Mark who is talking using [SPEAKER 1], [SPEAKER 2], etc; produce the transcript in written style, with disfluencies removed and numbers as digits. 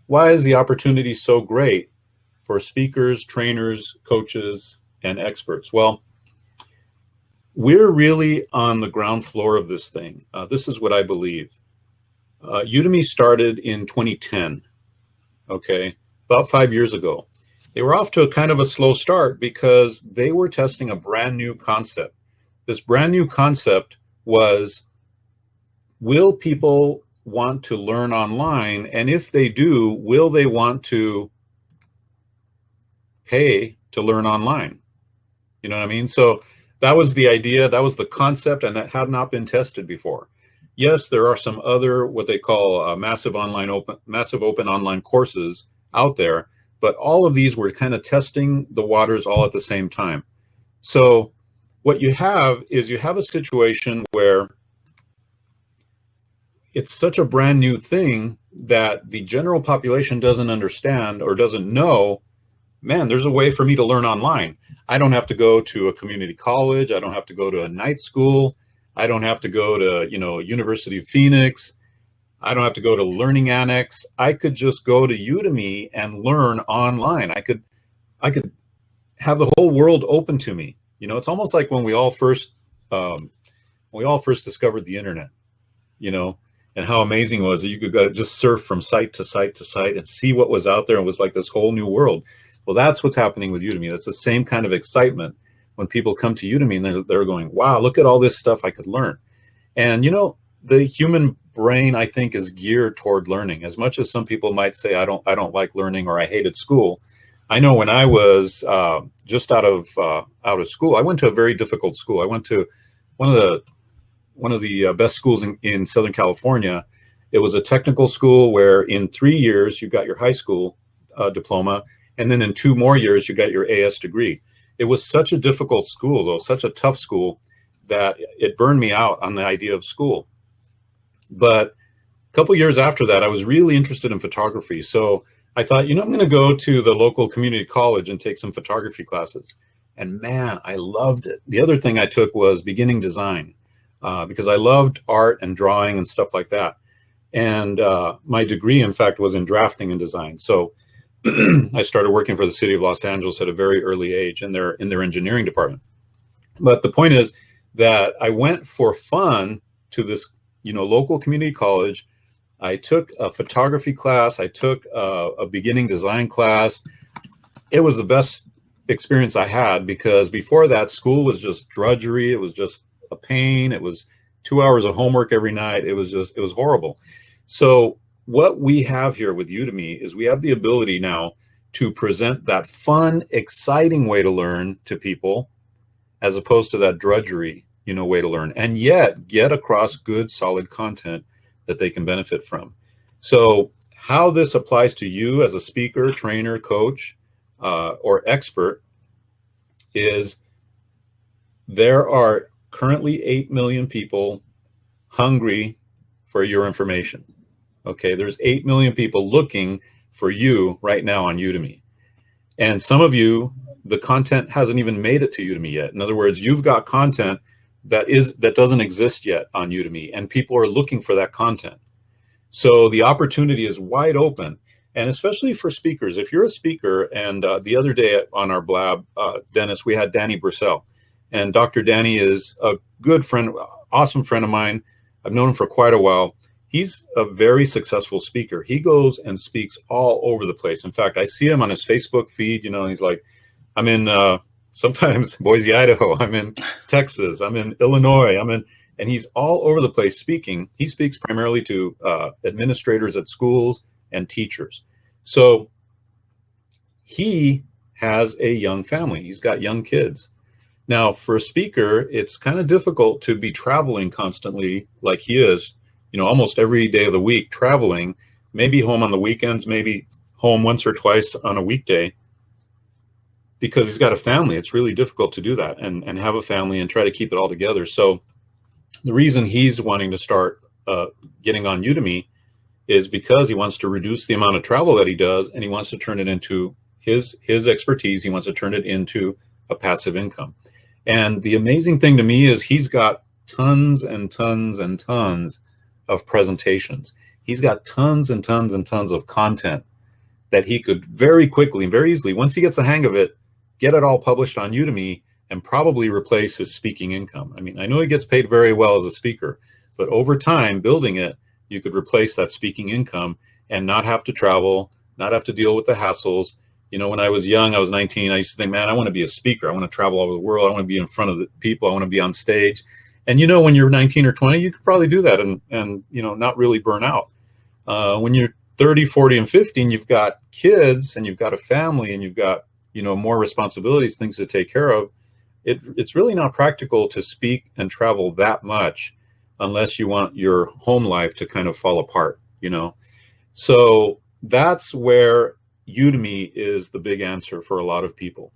[SPEAKER 1] why is the opportunity so great for speakers, trainers, coaches, and experts? Well, we're really on the ground floor of this thing. This is what I believe. Udemy started in 2010, okay, about 5 years ago. They were off to a kind of a slow start because they were testing a brand new concept. This brand new concept was, will people want to learn online? And if they do, will they want to pay to learn online? You know what I mean? So that was the idea, that was the concept, and that had not been tested before. Yes, there are some other what they call massive open online courses out there, but all of these were kind of testing the waters all at the same time. So what you have is you have a situation where it's such a brand new thing that the general population doesn't understand or doesn't know, man, there's a way for me to learn online. I don't have to go to a community college. I don't have to go to a night school. I don't have to go to, University of Phoenix. I don't have to go to Learning Annex. I could just go to Udemy and learn online. I could have the whole world open to me. It's almost like when we all first discovered the internet, and how amazing it was that you could go just surf from site to site to site and see what was out there. And it was like this whole new world. Well, that's what's happening with Udemy. That's the same kind of excitement when people come to Udemy and they're going, wow, look at all this stuff I could learn. And, the human brain, I think, is geared toward learning. As much as some people might say, I don't like learning, or I hated school. I know when I was just out of school, I went to a very difficult school. I went to one of the best schools in Southern California. It was a technical school where in 3 years you got your high school diploma, and then in 2 more years you got your AS degree. It was such a difficult school, though, such a tough school, that it burned me out on the idea of school. But a couple years after that, I was really interested in photography. So I thought, I'm going to go to the local community college and take some photography classes. And man, I loved it. The other thing I took was beginning design, because I loved art and drawing and stuff like that. And my degree, in fact, was in drafting and design. So I started working for the city of Los Angeles at a very early age in their engineering department. But the point is that I went for fun to this, local community college. I took a photography class. I took a beginning design class. It was the best experience I had, because before that, school was just drudgery. It was just a pain. It was 2 hours of homework every night. It was horrible. So what we have here with Udemy is we have the ability now to present that fun, exciting way to learn to people, as opposed to that drudgery, way to learn, and yet get across good, solid content that they can benefit from. So how this applies to you as a speaker, trainer, coach, or expert is there are currently 8 million people hungry for your information. Okay, there's 8 million people looking for you right now on Udemy. And some of you, the content hasn't even made it to Udemy yet. In other words, you've got content that doesn't exist yet on Udemy, and people are looking for that content. So the opportunity is wide open, and especially for speakers. If you're a speaker, and the other day on our blab, Dennis, we had Danny Brissell, and Dr. Danny is a good friend, awesome friend of mine. I've known him for quite a while. He's a very successful speaker. He goes and speaks all over the place. In fact, I see him on his Facebook feed. He's like, I'm in sometimes Boise, Idaho. I'm in Texas. I'm in Illinois. And he's all over the place speaking. He speaks primarily to administrators at schools and teachers. So he has a young family. He's got young kids. Now, for a speaker, it's kind of difficult to be traveling constantly like he is, almost every day of the week, traveling, maybe home on the weekends, maybe home once or twice on a weekday, because he's got a family. It's really difficult to do that and have a family and try to keep it all together. So the reason he's wanting to start getting on Udemy is because he wants to reduce the amount of travel that he does, and he wants to turn it into his expertise. He wants to turn it into a passive income. And the amazing thing to me is he's got tons and tons and tons of presentations. He's got tons and tons and tons of content that he could very quickly and very easily, once he gets the hang of it, get it all published on Udemy and probably replace his speaking income. I mean, I know he gets paid very well as a speaker, but over time, building it, you could replace that speaking income and not have to travel, not have to deal with the hassles. You know, when I was young, I was 19, I used to think, man, I want to be a speaker. I want to travel all over the world. I want to be in front of the people. I want to be on stage. And, you know, when you're 19 or 20, you could probably do that and you know, not really burn out. When you're 30, 40, and 50, you've got kids and you've got a family and you've got, you know, more responsibilities, things to take care of. It's really not practical to speak and travel that much unless you want your home life to kind of fall apart, you know. So that's where Udemy is the big answer for a lot of people.